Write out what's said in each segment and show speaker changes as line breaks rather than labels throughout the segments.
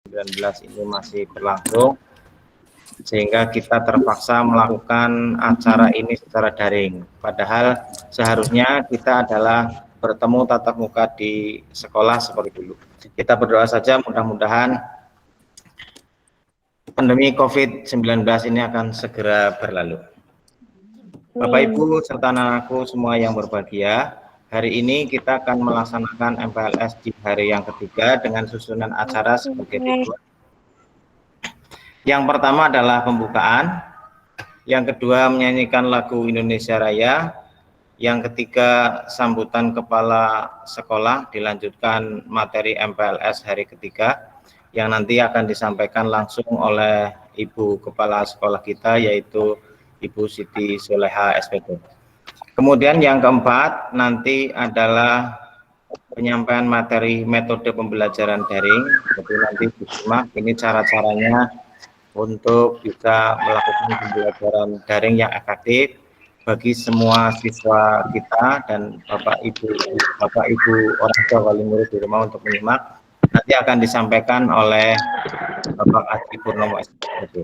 COVID-19 ini masih berlangsung, sehingga kita terpaksa melakukan acara ini secara daring. Padahal seharusnya kita adalah bertemu tatap muka di sekolah seperti dulu. Kita berdoa saja mudah-mudahan pandemi COVID-19 ini akan segera berlalu. Bapak Ibu serta anak-anakku semua yang berbahagia, hari ini kita akan melaksanakan MPLS di hari yang ketiga dengan susunan acara sebagai berikut. Yang pertama adalah pembukaan, yang kedua menyanyikan lagu Indonesia Raya, yang ketiga sambutan kepala sekolah, dilanjutkan materi MPLS hari ketiga yang nanti akan disampaikan langsung oleh Ibu Kepala Sekolah kita, yaitu Ibu Siti Soleha SPT. Kemudian yang keempat nanti adalah penyampaian materi metode pembelajaran daring. Jadi nanti disimak ini cara-caranya untuk bisa melakukan pembelajaran daring yang efektif bagi semua siswa kita dan Bapak Ibu orang tua wali murid di rumah untuk menyimak. Nanti akan disampaikan oleh Bapak Adi Purnomo SPT.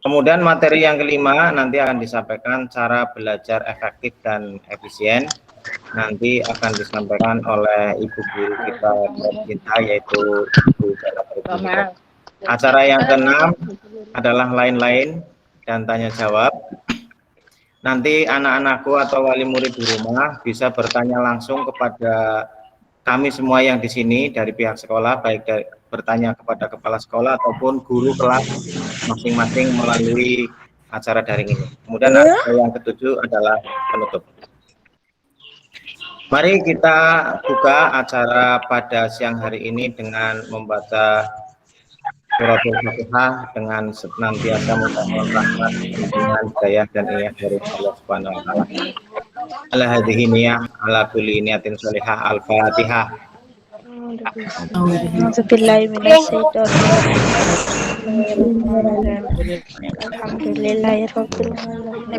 Kemudian materi yang kelima nanti akan disampaikan cara belajar efektif dan efisien. Nanti akan disampaikan oleh Ibu Guru kita tercinta, yaitu Ibu Dara. Acara yang keenam adalah lain-lain dan tanya jawab. Nanti anak-anakku atau wali murid di rumah bisa bertanya langsung kepada kami semua yang di sini dari pihak sekolah, baik dari bertanya kepada kepala sekolah ataupun guru kelas masing-masing melalui acara daring ini. Kemudian yang ketujuh adalah penutup. Mari kita buka acara pada siang hari ini dengan membaca surat Al-Fatihah dengan senantiasa memohon rahmat, perlindungan, hidayah dan inayah dari Allah Subhanahu wa taala. Ala hadhihi niyah ala kulli niyatin sholihah. Al-Fatihah.
A'udzubillahi minasyaitonir rajim. Alhamdulillahirabbil alamin.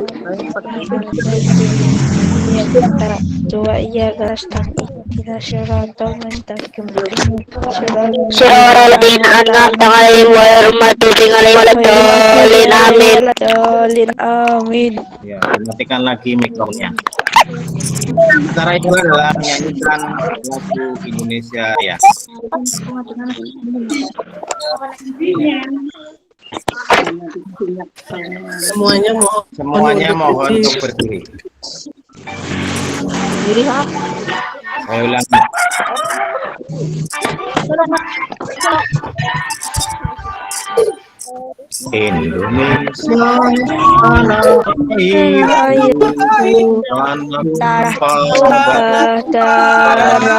Dua iya nasta'in. Ihdinas siratal mustaqim.
Siratal ladzina an'amta 'alaihim ghairil maghdubi 'alaihim waladdallin.
Amin.
Ya, dimatikan lagi mikrofonnya. Acara itu adalah menyanyikan lagu Indonesia Raya. Semuanya mohon untuk berdiri. Saya ulangi. Indonesia airku, tanah darahku,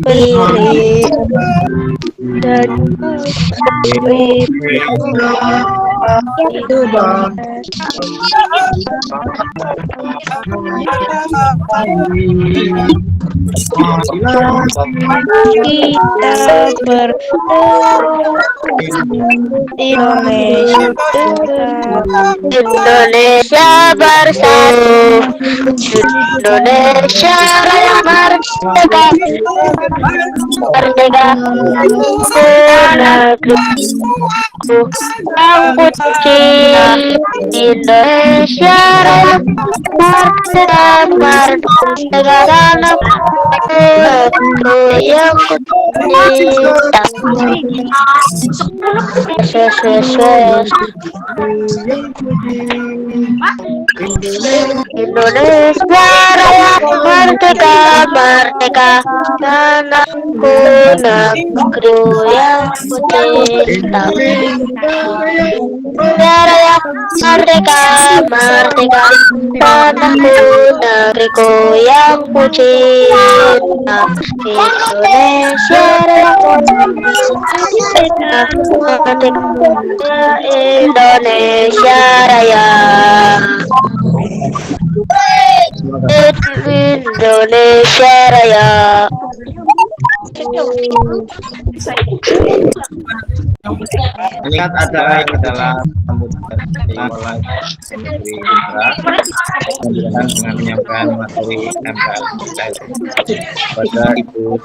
berdiri dan itu kita
Indonesia bersatu, Indonesia Raya merdeka, merdeka, negeriku yang kuci. Indonesia Raya merdeka, merdeka tanah yang kucinta. Indonesia Raya merdeka, merdeka tanahku, negeriku yang kucinta. Indonesia Raya merdeka, merdeka tanahku, negeriku yang kucinta. Indonesia Raya merdeka, merdeka Indonesia Raya. Indonesia Raya.
Ingat ada yang adalah sambutan oleh Negeri Putra dengan menyampaikan materi MPL pada Ibu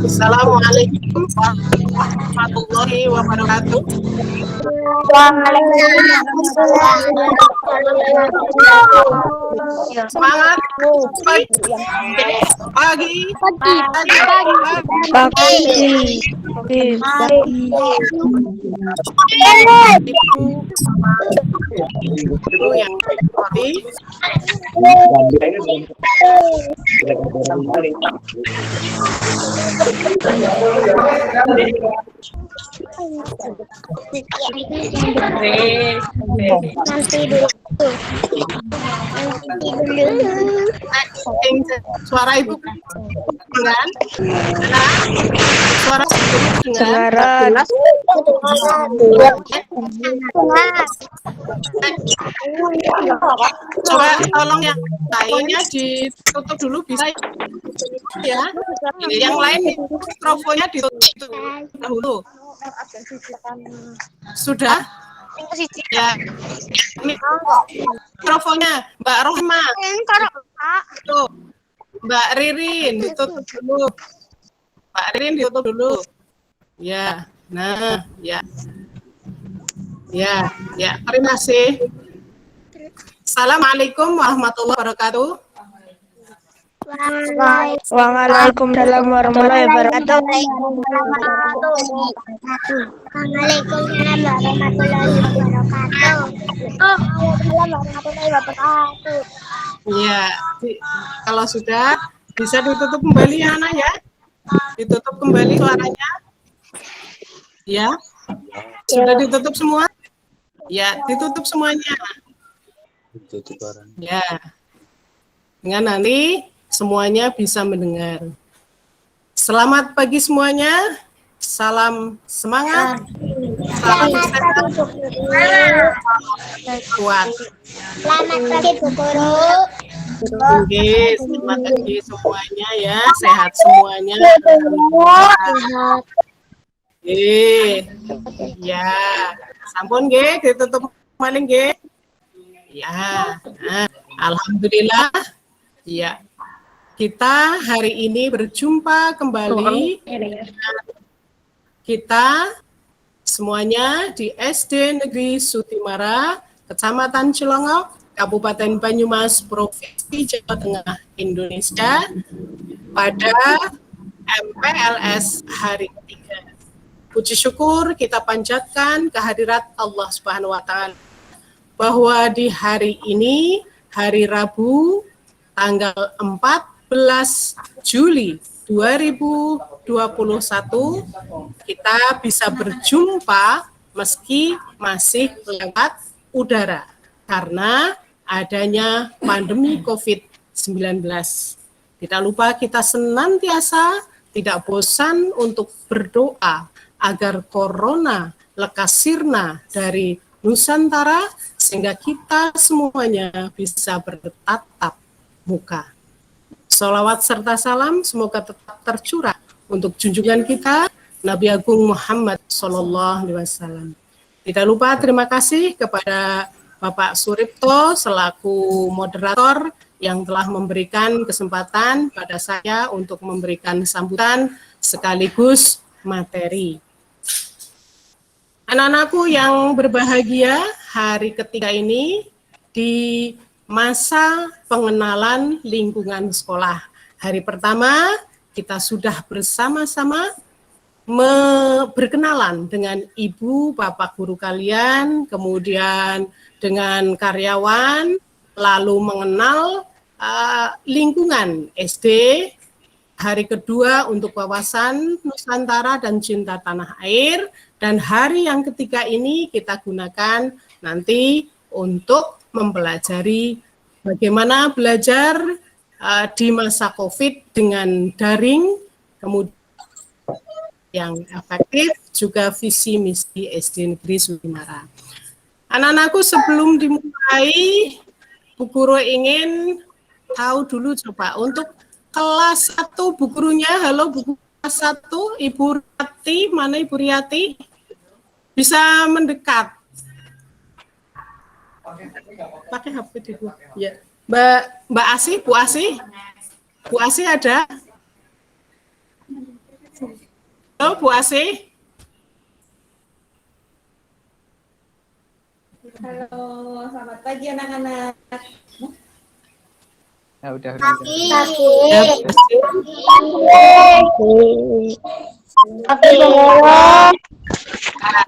Assalamualaikum warahmatullahi wabarakatuh. Semangat pagi. Ibu yang hormati, suara ibu kan? Suara ibu
Dengaran.
Coba tolong yang lainnya ditutup dulu bisa ya. Yang lain mikrofonnya ditutup dahulu. Sudah? Ya. Mikrofonnya Mbak Rohma. Tuh. Mbak Ririn ditutup dulu. Mbak Ririn ditutup dulu. Ya. Nah, ya. Ya, ya. Terima kasih. Assalamualaikum warahmatullahi wabarakatuh.
Waalaikumsalam warahmatullahi wabarakatuh.
Ya, kalau sudah bisa ditutup kembali ya anak ya. Ditutup kembali suaranya. Ya. Sudah ditutup semua? Ya, ditutup semuanya. Ya. Dengan nanti semuanya bisa mendengar. Selamat pagi semuanya. Salam semangat. Salam sehat. Kuat.
Selamat pagi Bu Guru.
Oke, selamat pagi semuanya ya. Sehat semuanya. Ya. Sampun nggih, ditutup maling nggih. Ya. Nah, alhamdulillah. Ya. Kita hari ini berjumpa kembali. Kita semuanya di SD Negeri Sutimara, Kecamatan Cilongok, Kabupaten Banyumas, Provinsi Jawa Tengah, Indonesia, pada MPLS hari ketiga. Puji syukur kita panjatkan kehadirat Allah Subhanahu wa Ta'ala bahwa di hari ini, hari Rabu, tanggal 14 Juli 2021, kita bisa berjumpa meski masih lewat udara karena adanya pandemi COVID-19. Tidak lupa kita senantiasa tidak bosan untuk berdoa agar corona lekas sirna dari Nusantara sehingga kita semuanya bisa bertatap muka. Sholawat serta salam semoga tetap tercurah untuk junjungan kita Nabi Agung Muhammad Sallallahu Alaihi Wasallam. Tidak lupa terima kasih kepada Bapak Suripto selaku moderator yang telah memberikan kesempatan pada saya untuk memberikan sambutan sekaligus materi. Anak-anakku yang berbahagia, hari ketiga ini di masa pengenalan lingkungan sekolah. Hari pertama kita sudah bersama-sama berkenalan dengan ibu, bapak guru kalian, kemudian dengan karyawan, lalu mengenal lingkungan SD. Hari kedua untuk wawasan Nusantara dan cinta tanah air. Dan hari yang ketiga ini kita gunakan nanti untuk mempelajari bagaimana belajar di masa COVID dengan daring, kemudian yang efektif, juga visi misi SD Negeri Sudimara. Anak-anakku, sebelum dimulai, Bu Guru ingin tahu dulu coba untuk kelas 1 Bu Gurunya. Halo Bu Guru kelas 1, Ibu Riyati, mana Ibu Riyati? Bisa mendekat. Pakai HP dulu. Ya. Mbak Asih, Bu Asih? Bu Asih ada? Halo Bu Asih?
Halo, selamat pagi anak-anak.
Nah, udah.
Ya,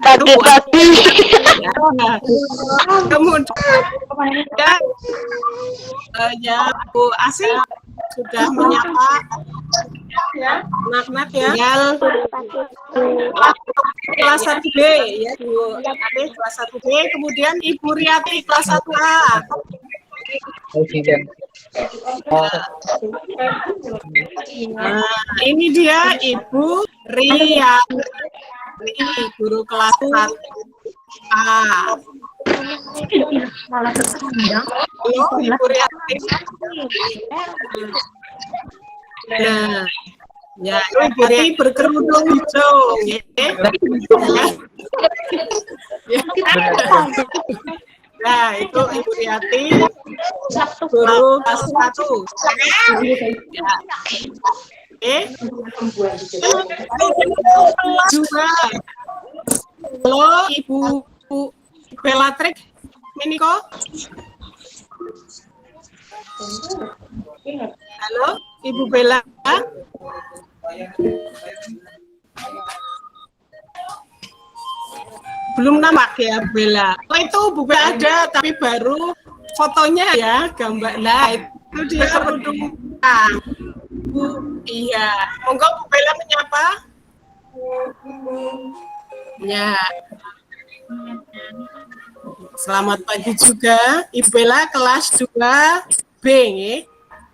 Pagi-pagi.
Kemudian ya Bu Asih sudah menyapa anak-anak ya. Kelas 1B ya Bu Asih, kelas 1B. Kemudian Ibu Riyati kelas 1A. Nah, ini dia Ibu Riyati, guru kelas 1A. Halo, Ibu Riyati. Nah, ya Ibu Riyati berkerudung hijau, ya. Nah, itu Ibu Riyati, guru kelas 1. Ya. Juga. Halo, Ibu Bellatrix Miniko. Halo, Ibu Bella. Belum nampak ya Bella. Oh itu Bu Bella ada, tapi baru fotonya ya, gambar. Nah itu dia kerudung. Bu, iya. Monggo Bu Bella menyapa. Ya. Selamat pagi juga, Ibu Bella kelas 2B. Ya.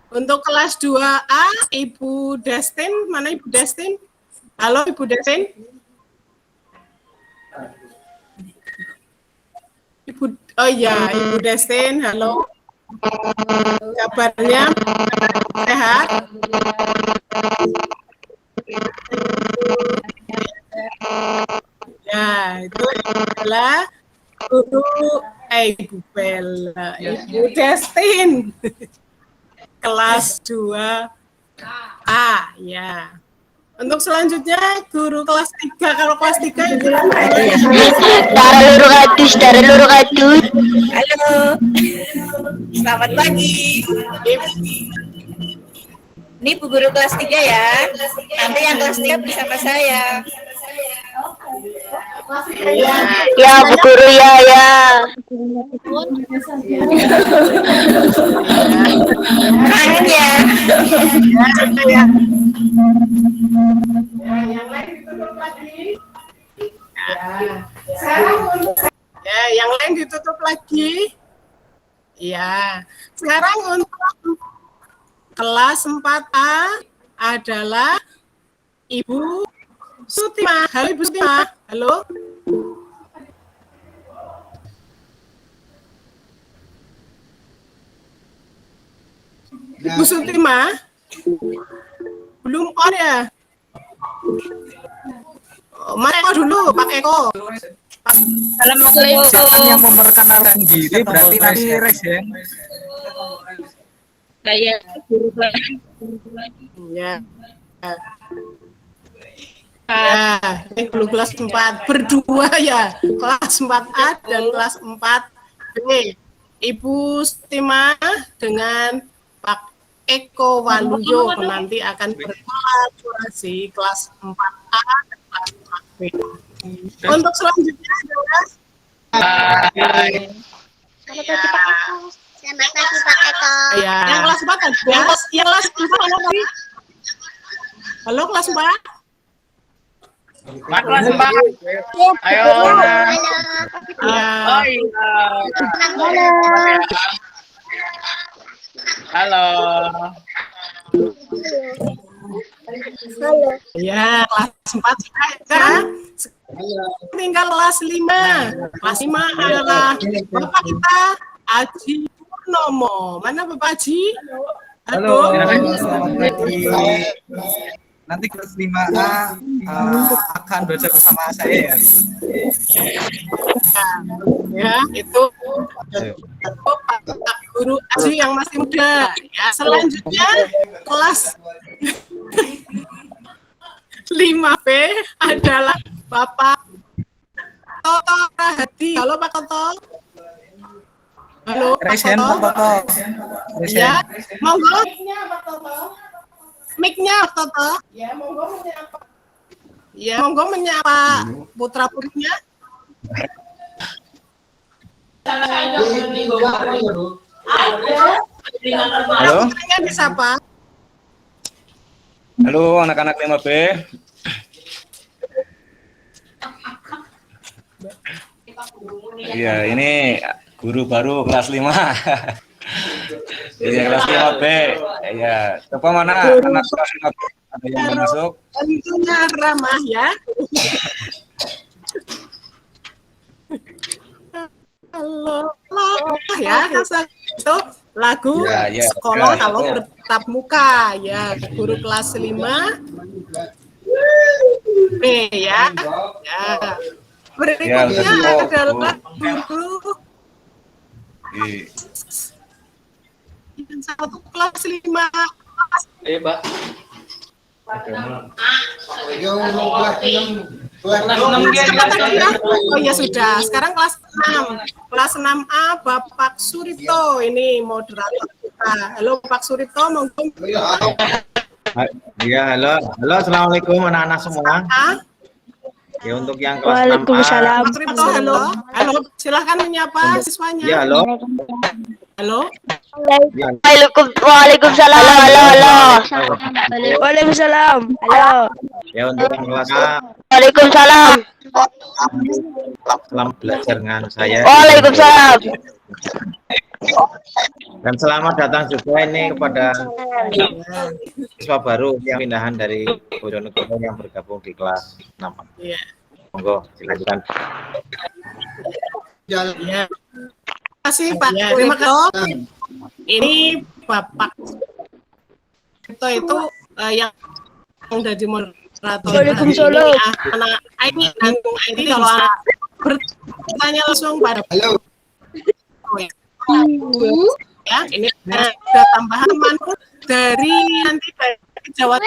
Untuk kelas 2A, Ibu Destin, mana Ibu Destin? Halo Ibu Destin. Oh iya, Ibu Destin, halo. Kabarnya sehat? Ya, itu adalah Ibu Bella, Ibu Destin. Kelas 2A, ya. Untuk selanjutnya guru kelas 3. Kalau kelas 3 itu
Dari luruk adus.
Halo, selamat pagi. Ini Bu Guru kelas 3 ya. Nanti yang kelas 3 bersama saya.
Ya Bu Guru ya.
Kangen ya.
Ya, yang lain ditutup lagi. Ya, sekarang untuk kelas 4A adalah Ibu Sutima. Halo Ibu Sutima. Halo. Ibu Sutima. Belum on ya? Mana Eko dulu, Pak Eko.
Assalamualaikum. Yang memperkenalkan diri berarti nanti res ya.
Saya guru kelas.
Ya. Ini dulu kelas 4 berdua ya, kelas 4A dan kelas 4B. Ibu Sutima dengan Pak Eko Waluyo nanti akan berkolaborasi kelas 4A dan kelas 4B. Untuk selanjutnya adalah
Selamat pagi Pak Eko.
ya, yang kelas 4 kan? Yang kelas 4 mana tadi? Halo kelas 4?
Kelas 4. Ayo.
Halo.
Ya.
Oh iya. Halo.
Halo.
Ya, kelas 4 sudah ya. Tinggal kelas 5. Kelas 5 adalah Bapak kita Aji Purnomo. Mana Bapak Aji?
Halo, selamat pagi. Nanti kelas 5A akan belajar bersama saya ya.
Ya, itu Pak Guru Aji yang masih muda. Ya, selanjutnya kelas 5B adalah Bapak Toto Rahadi. Halo Pak Toto. Halo Pak
Resen,
Toto.
Resen.
Ya, monggo. Mic-nya Pak Toto. Ya, monggo menyapa. Ya, monggo menyapa putra putrinya.
Halo.
Putrinya disapa.
Halo anak-anak 5B. Iya, ini guru baru kelas 5. Iya, kelas 5B. Iya, coba mana anak kelas 5B? Ada yang mau masuk?
Tentunya ramah ya. Halo, ya, itu lagu
Ya,
sekolah
ya.
kalau bertatap muka ya, guru kelas 5 B ya. Ya. Berikutnya
Ya,
adalah guru
Iya.
yang satu kelas 5. Oh ya sudah, sekarang kelas 6. Kelas 6A Bapak Surito, ini moderator kita. Halo Pak Surito, monggo.
Iya, halo. Halo, assalamualaikum anak-anak semua.
Ah,
Ya, untuk yang kelas 6A.
Waalaikumsalam.
Pak Surito, halo. Halo, silahkan menyapa siswanya.
Ya, halo.
Halo.
Ya,
Waalaikumsalam. Halo. Waalaikumsalam. Halo.
ya, untuk yang kelas A,
Waalaikumsalam.
selamat belajar dengan saya.
Waalaikumsalam.
Dan selamat datang juga ini kepada siswa baru yang pindahan dari Bojonegoro yang bergabung di kelas 6.
Iya.
Monggo, silakan.
Ya. Terima kasih Pak. Terima kasih. Ini Bapak itu yang dari moderator.
Waalaikumsalam.
Ini anak ini nanggung ini kalau anak bertanya langsung pada. Halo. Ya, ini ada tambahan teman dari nanti dari Jawa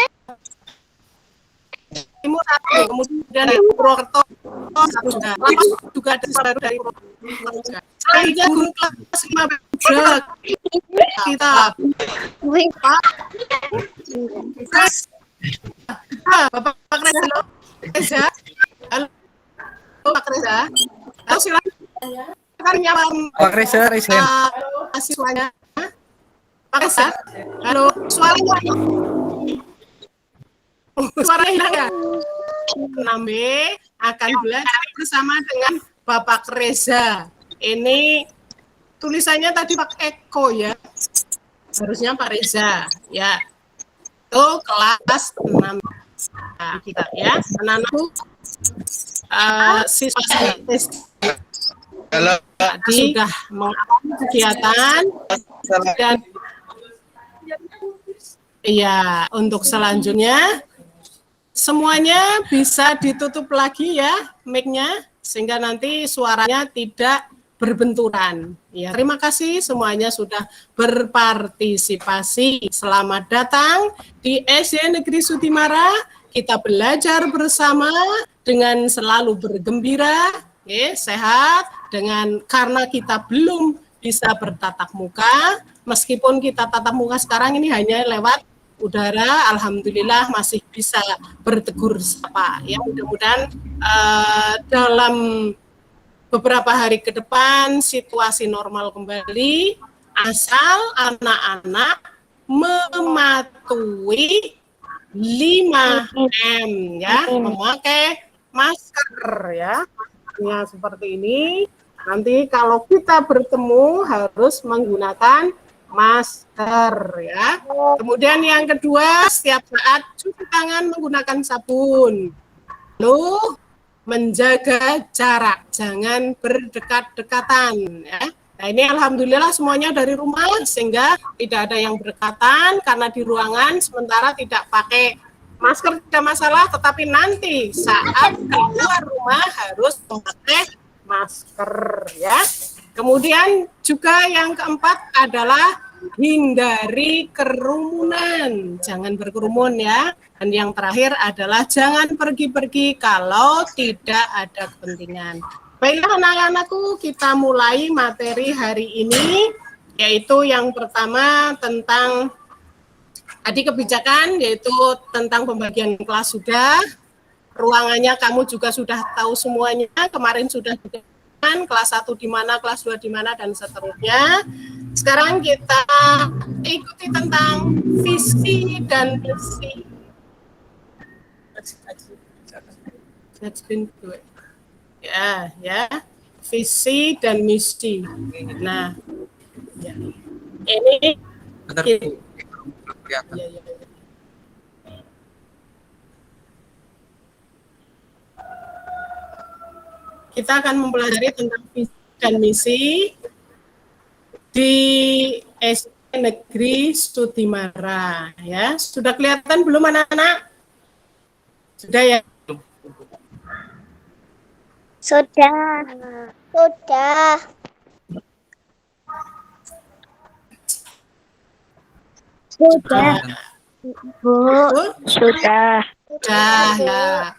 Timur satu, kemudian dari Purwokerto satu juga ada baru dari Purwokerto. Selanjutnya guru kelas 5 kita Pak Bapak Reza. Halo Reza. Halo Pak Reza. Halo silakan.
Pak Reza, Resen.
Siswanya. Pak Reza. Halo, suaranya. Suaranya hilang ya? 6B akan belajar bersama dengan Bapak Reza. Ini tulisannya tadi Pak Eko ya. Harusnya Pak Reza ya. Itu kelas 6 kita ya. Anak-anakku siswa tadi sudah mengalami kegiatan dan iya untuk selanjutnya semuanya bisa ditutup lagi ya mic-nya sehingga nanti suaranya tidak berbenturan. Ya, terima kasih semuanya sudah berpartisipasi. Selamat datang di SD Negeri Sutimara. Kita belajar bersama dengan selalu bergembira, sehat, karena kita belum bisa bertatap muka, meskipun kita tatap muka sekarang ini hanya lewat udara, alhamdulillah masih bisa bertegur sapa. Ya, mudah-mudahan dalam beberapa hari ke depan situasi normal kembali, asal anak-anak mematuhi 5M ya, memakai masker ya. Ya, seperti ini. Nanti kalau kita bertemu harus menggunakan masker ya. Kemudian yang kedua, setiap saat cuci tangan menggunakan sabun Lalu menjaga jarak, jangan berdekat-dekatan ya. Nah ini alhamdulillah semuanya dari rumah sehingga tidak ada yang berdekatan karena di ruangan sementara tidak pakai masker tidak masalah, tetapi nanti saat keluar rumah harus memakai masker ya. Kemudian juga yang keempat adalah hindari kerumunan, jangan berkerumun ya. Dan yang terakhir adalah jangan pergi-pergi kalau tidak ada kepentingan. Baiklah anak-anakku, kita mulai materi hari ini, yaitu yang pertama tentang tadi kebijakan, yaitu tentang pembagian kelas sudah. Ruangannya kamu juga sudah tahu semuanya, kemarin sudah diberikan kelas 1 di mana, kelas 2 di mana, dan seterusnya. Sekarang kita ikuti tentang visi dan misi. Ya, visi dan misi. Nah, ya. Ini
Bentar,
ya,
Bu. Kelihatan.
ya. Kita akan mempelajari tentang visi dan misi di SD Negeri Sudimara. Ya, sudah kelihatan belum anak-anak? Sudah ya.
Sudah. Sudah. Sudah.
Bu, sudah.
Sudah ya.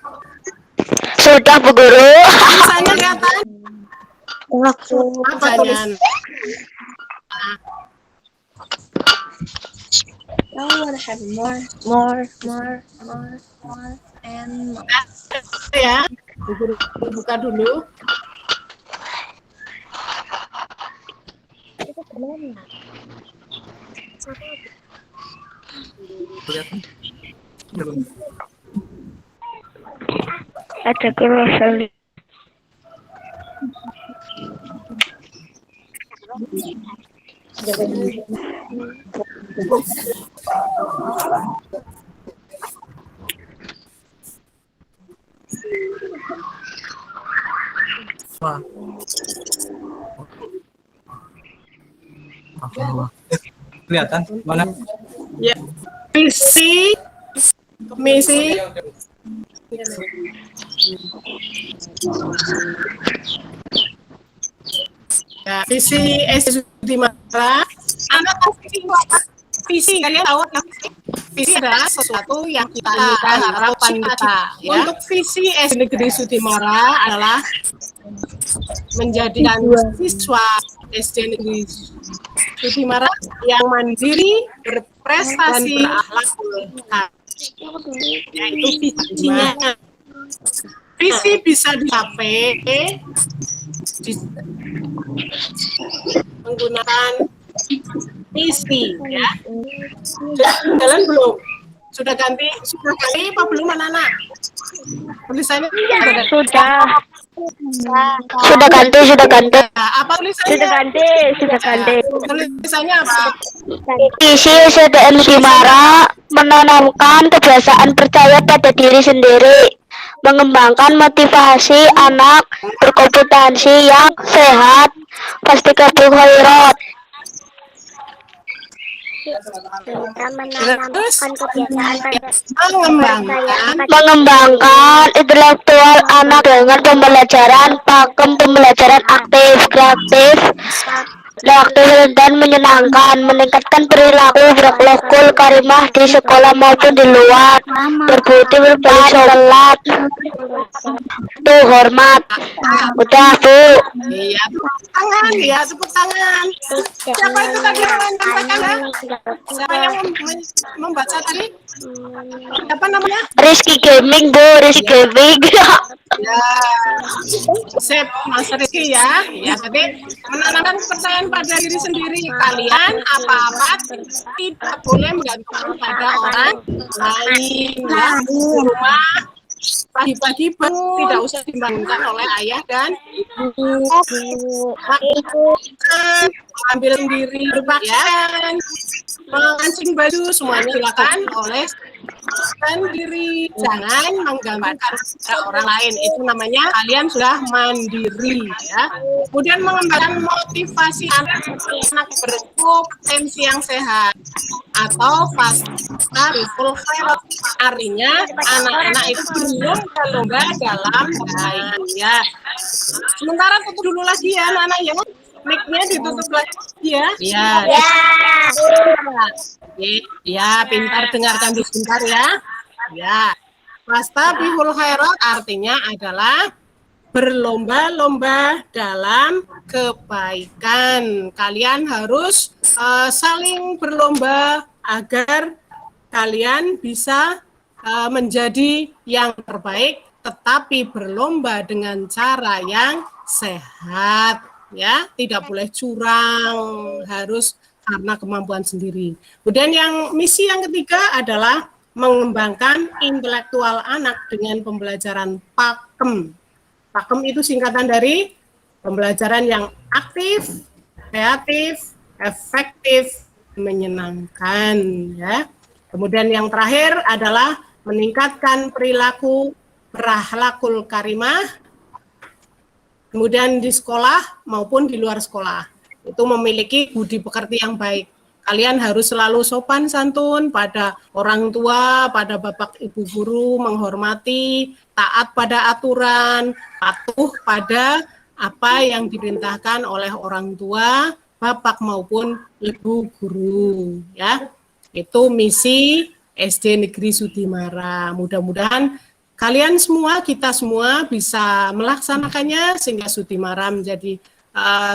Sudah Bu Guru.
Misalnya kelihatan apa tulis?
I want to have more, and more.
Ya, Bu Guru buka dulu.
Kelihatan.
Ada kerusakan.
Wah. Kelihatan mana?
Ya, visi, misi. Ya, visi SD Sudimara. Anak tahu visi itu apa? Visi kalian tahu kan? Visi adalah sesuatu yang kita harapan kita. Ya. Untuk visi SD Negeri Sudimara adalah menjadikan siswa SD Negeri Sudimara yang mandiri, berprestasi, dan berakhlak. Yaitu visinya. Visi bisa dicapai menggunakan misi ya. Jalan belum? Sudah ganti apa belum anak-anak? Tulisannya
Sudah. Sudah ganti.
apa tulisannya?
Sudah ganti.
Tulisannya apa?
Visi SDN Sudimara menanamkan kebiasaan percaya pada diri sendiri, mengembangkan motivasi anak berkompetensi yang sehat, pasti khairat.
Menanamkan kebiasaan
Mengembangkan
Intelektual anak dengan pembelajaran pakem pembelajaran aktif, kreatif, dan menyenangkan, meningkatkan perilaku berakhlakul karimah di sekolah maupun di luar, berbudi berbalik sholat, tuh hormat. Udah Bu.
Iya, tepuk tangan. Siapa itu tadi yang menyampaikan ya? Siapa yang membaca tadi? Siapa namanya?
Rizky Gaming Bu, Rizky Gaming.
Ya, sip Mas Rizky ya. Ya, tadi menanamkan kepercayaan pada diri sendiri. Kalian apa-apa tidak boleh menggantungkan pada orang lain. Ya, di rumah pagi-pagi tidak usah dibangunkan oleh ayah dan ibu. Ambil sendiri, ya. Memancing baju semuanya silakan oleh sendiri, jangan menggantungkan orang lain. Itu namanya kalian sudah mandiri ya. Kemudian mengembangkan motivasi anak berkompetensi yang sehat atau fasta riful khairot. Artinya anak-anak itu berlomba-lomba dalam baik ya. Sementara tutup dulu lagi ya anak-anak ya. Mic-nya ditutup lagi ya. Ya. Ya, pintar dengarkan dulu sebentar ya. Ya. Fastabihul khairat artinya adalah berlomba-lomba dalam kebaikan. Kalian harus saling berlomba agar kalian bisa menjadi yang terbaik, tetapi berlomba dengan cara yang sehat. Ya, tidak boleh curang, harus karena kemampuan sendiri. Kemudian misi yang ketiga adalah mengembangkan intelektual anak dengan pembelajaran PAKEM. PAKEM itu singkatan dari pembelajaran yang aktif, kreatif, efektif, menyenangkan ya. Kemudian yang terakhir adalah meningkatkan perilaku berakhlakul karimah. Kemudian di sekolah maupun di luar sekolah itu memiliki budi pekerti yang baik. Kalian harus selalu sopan santun pada orang tua, pada bapak ibu guru, menghormati, taat pada aturan, patuh pada apa yang diperintahkan oleh orang tua, bapak maupun ibu guru. Ya, itu misi SD Negeri Sudimara. Mudah-mudahan kalian semua, kita semua bisa melaksanakannya sehingga Sudimara menjadi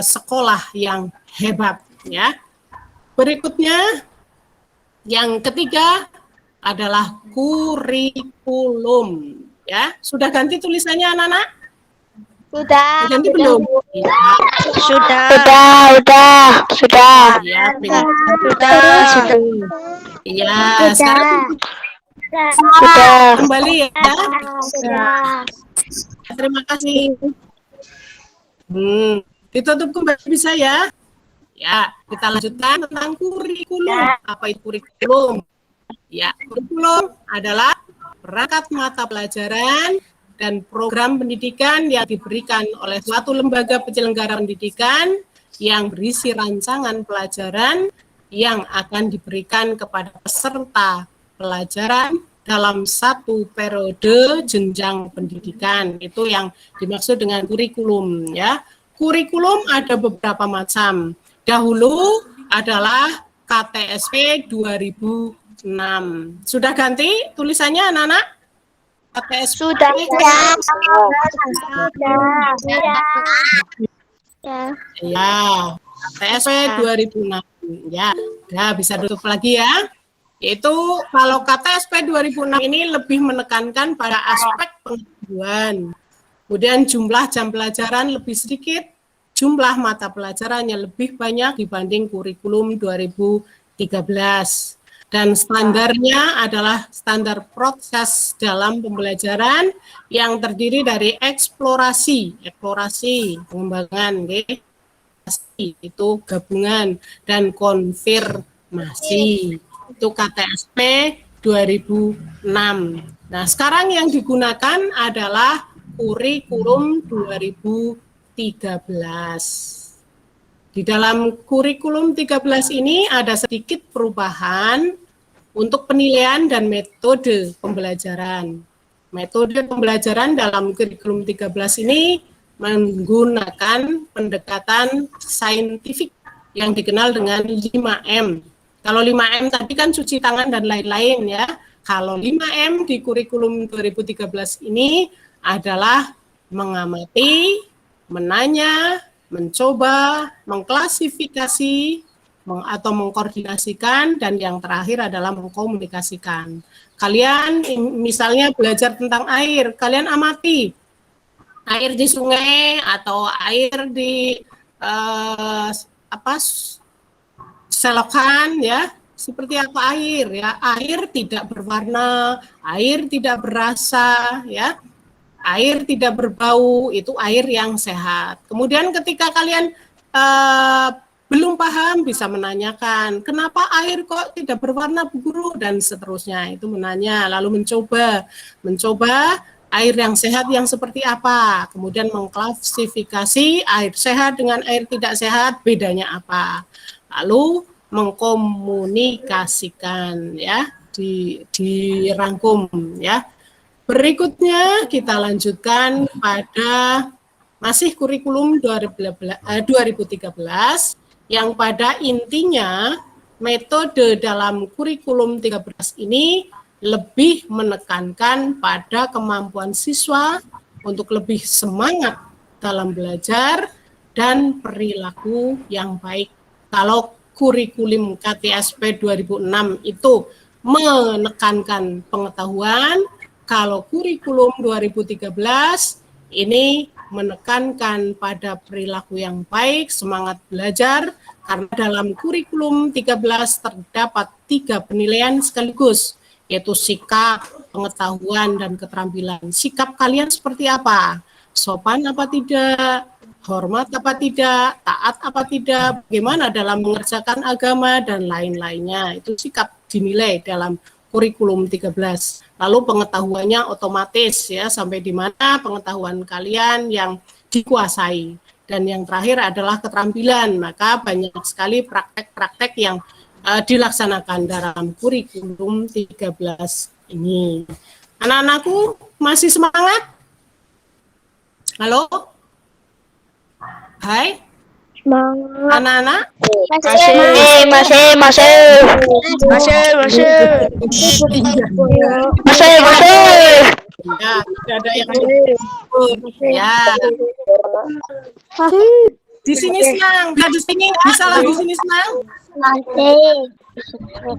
sekolah yang hebat ya. Berikutnya yang ketiga adalah kurikulum ya. Sudah ganti tulisannya anak-anak?
Sudah.
Ganti belum? Ya.
Sudah.
Ya,
Sudah.
ya, sekarang
Sudah.
kembali ya.
Sudah.
Terima kasih. Ditutup kembali bisa ya. Ya, kita lanjutkan tentang kurikulum. Apa itu kurikulum? Ya, kurikulum adalah perangkat mata pelajaran dan program pendidikan yang diberikan oleh suatu lembaga penyelenggara pendidikan yang berisi rancangan pelajaran yang akan diberikan kepada peserta pelajaran dalam satu periode jenjang pendidikan. Itu yang dimaksud dengan kurikulum ya. Kurikulum ada beberapa macam. Dahulu adalah KTSP 2006. Sudah ganti tulisannya anak-anak? KTSP
Sudah.
ya. KTSP 2006. Ya, udah bisa tutup lagi ya. Yaitu kalau KTSP 2006 ini lebih menekankan pada aspek pengetahuan. Kemudian jumlah jam pelajaran lebih sedikit, jumlah mata pelajarannya lebih banyak dibanding kurikulum 2013. Dan standarnya adalah standar proses dalam pembelajaran yang terdiri dari eksplorasi, pengembangan, itu gabungan, dan konfirmasi. Itu KTSP 2006. Nah, sekarang yang digunakan adalah kurikulum 2013. Di dalam kurikulum 13 ini ada sedikit perubahan untuk penilaian dan metode pembelajaran. Metode pembelajaran dalam kurikulum 13 ini menggunakan pendekatan saintifik yang dikenal dengan 5M. Kalau 5M tadi kan cuci tangan dan lain-lain ya. Kalau 5M di kurikulum 2013 ini adalah mengamati, menanya, mencoba, mengklasifikasi, atau mengkoordinasikan, dan yang terakhir adalah mengkomunikasikan. Kalian misalnya belajar tentang air, kalian amati air di sungai atau air di selokan ya, seperti apa air ya. Air tidak berwarna, air tidak berasa ya, air tidak berbau, itu air yang sehat. Kemudian ketika kalian belum paham bisa menanyakan, kenapa air kok tidak berwarna guru dan seterusnya. Itu menanya, lalu mencoba air yang sehat yang seperti apa, kemudian mengklasifikasi air sehat dengan air tidak sehat bedanya apa, lalu mengkomunikasikan ya, dirangkum ya. Berikutnya kita lanjutkan pada masih kurikulum 2013 yang pada intinya metode dalam kurikulum 13 ini lebih menekankan pada kemampuan siswa untuk lebih semangat dalam belajar dan perilaku yang baik. Kalau kurikulum KTSP 2006 itu menekankan pengetahuan, kalau kurikulum 2013 ini menekankan pada perilaku yang baik, semangat belajar, karena dalam kurikulum 13 terdapat 3 penilaian sekaligus, yaitu sikap, pengetahuan, dan keterampilan. Sikap kalian seperti apa? Sopan apa tidak? Hormat apa tidak? Taat apa tidak? Bagaimana dalam mengerjakan agama, dan lain-lainnya. Itu sikap dinilai dalam kurikulum 13. Lalu pengetahuannya otomatis ya, sampai di mana pengetahuan kalian yang dikuasai. Dan yang terakhir adalah keterampilan. Maka banyak sekali praktek-praktek yang dilaksanakan dalam kurikulum 13 ini. Anak-anakku masih semangat? Halo? Hai? Anak-anak? Ya, tidak ada yang ya. Di sini senang, di sini bisa lah, di sini senang.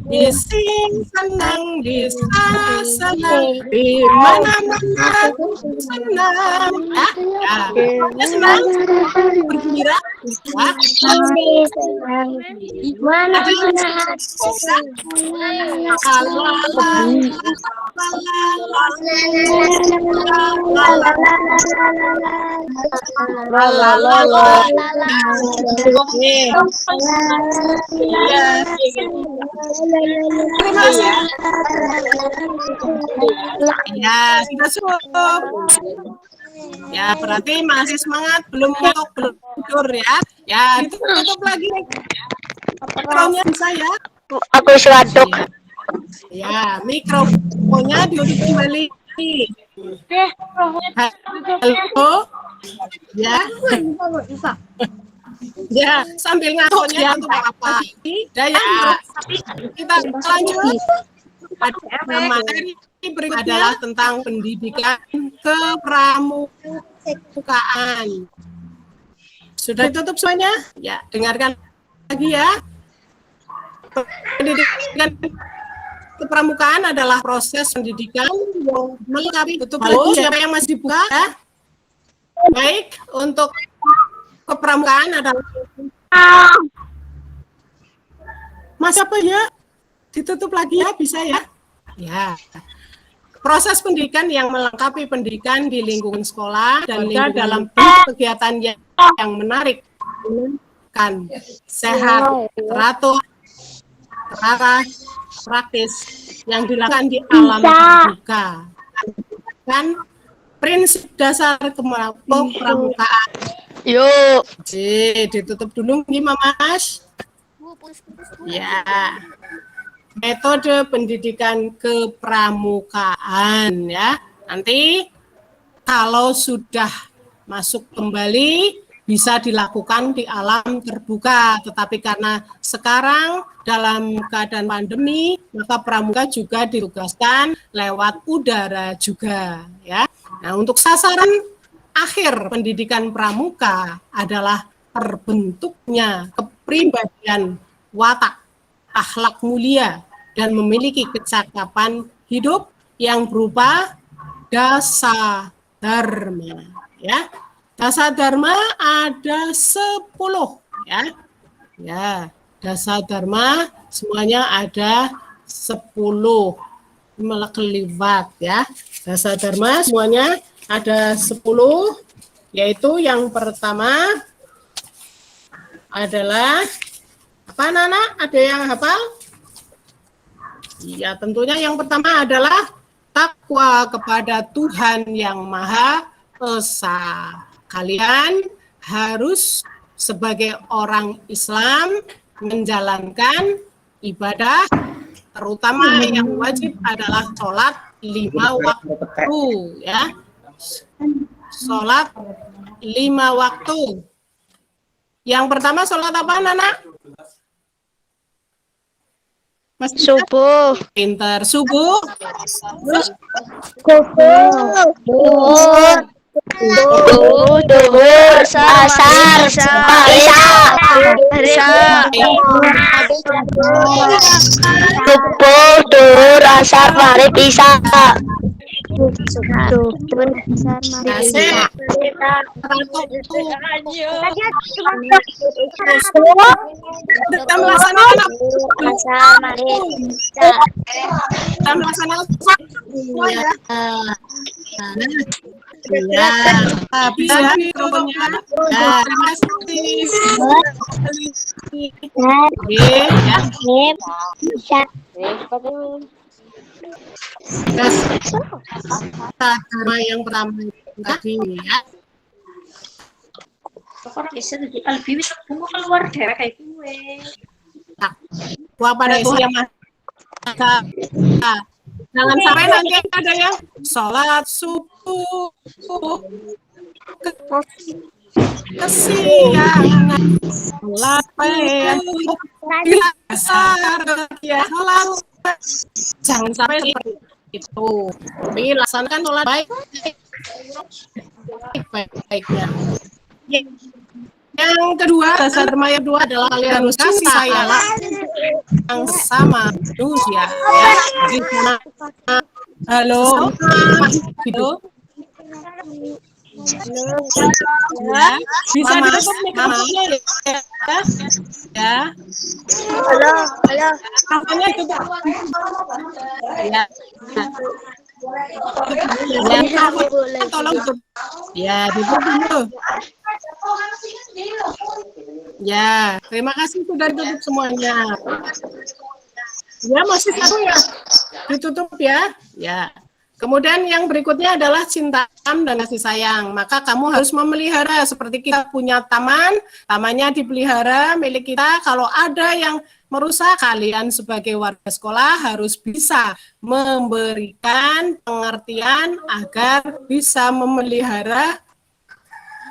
Di sini senang, bisa senang, di mana-mana senang. Ya, senang, bergembira. Ya, sudah cukup. Ya, berarti masih semangat, belum tidur ya. Ya, tutup lagi. Mikrofonnya bisa ya.
Aku suaduk.
Ya, mikrofonnya ditutup kembali. Halo. Ya. Ya, sambil ngantuknya ya, untuk apa? Ya, kita lanjut. Pada materi berikutnya adalah tentang pendidikan kepramukaan. Sudah tutup semuanya? Ya, dengarkan lagi ya. Pendidikan kepramukaan adalah proses pendidikan yang melengkapi. Tutup lagi, siapa yang masih dibuka? Ya? Baik, untuk kepramukaan adalah Mas apa ya? Ditutup lagi ya, bisa ya? Ya. Proses pendidikan yang melengkapi pendidikan di lingkungan sekolah dan dalam kegiatan yang menarik, kan sehat, teratur, terarah, praktis yang dilakukan di alam terbuka. Dan prinsip dasar kepramukaan.
Yuk.
Ditutup dulu gimana, Mas? Ya. Metode pendidikan kepramukaan ya. Nanti kalau sudah masuk kembali bisa dilakukan di alam terbuka, tetapi karena sekarang dalam keadaan pandemi, maka pramuka juga ditugaskan lewat udara juga ya. Nah, untuk sasaran akhir pendidikan pramuka adalah terbentuknya kepribadian watak, akhlak mulia, dan memiliki kecakapan hidup yang berupa dasa dharma ya. Dasa dharma ada 10 ya. Ya, dasa dharma semuanya ada 10. Melekeliwat ya. Dasa dharma semuanya ada 10, yaitu yang pertama adalah apa, anak-anak? Ada yang hafal? Iya, tentunya yang pertama adalah takwa kepada Tuhan yang Maha Esa. Kalian harus sebagai orang Islam menjalankan ibadah, terutama yang wajib adalah sholat 5 waktu, ya. Sholat 5 waktu. Yang pertama sholat apa, Nana?
Subuh.
Pinter. Subuh.
Duhur, asar, isya. Subuh, duhur, asar, maghrib, isya.
Asik. Kita melaksanakan apa? Kita melaksanakan ya. Ya, bisa mikrofonnya. Ya, terima kasih. Oke, ya. Sama yang pertama tadi ya.
keluar dewek kayak gue.
Gua pada isi yang masa. Jangan sampai nanti ada yang sholat subuh kesiangan, sholat asar ya, sholat. Jangan sampai seperti itu. Tapi laksanakan sholat baik-baiknya. Yang kedua, dasar yang kedua adalah kalian harus kasih sayang yang sama manusia. Ya. Halo, gitu. Ya, bisa ditutup mikrofonnya ya. Ya.
Halo.
Mikrofonnya ditutup. Ya. Ya, tolong tutup. Ya, ditutup dulu. Ya, terima kasih sudah ditutup semuanya. Ya, masih satu ya. Ditutup ya. Ya. Kemudian yang berikutnya adalah cinta dan kasih sayang. Maka kamu harus memelihara seperti kita punya taman, tamannya dipelihara milik kita. Kalau ada yang merusak, kalian sebagai warga sekolah harus bisa memberikan pengertian agar bisa memelihara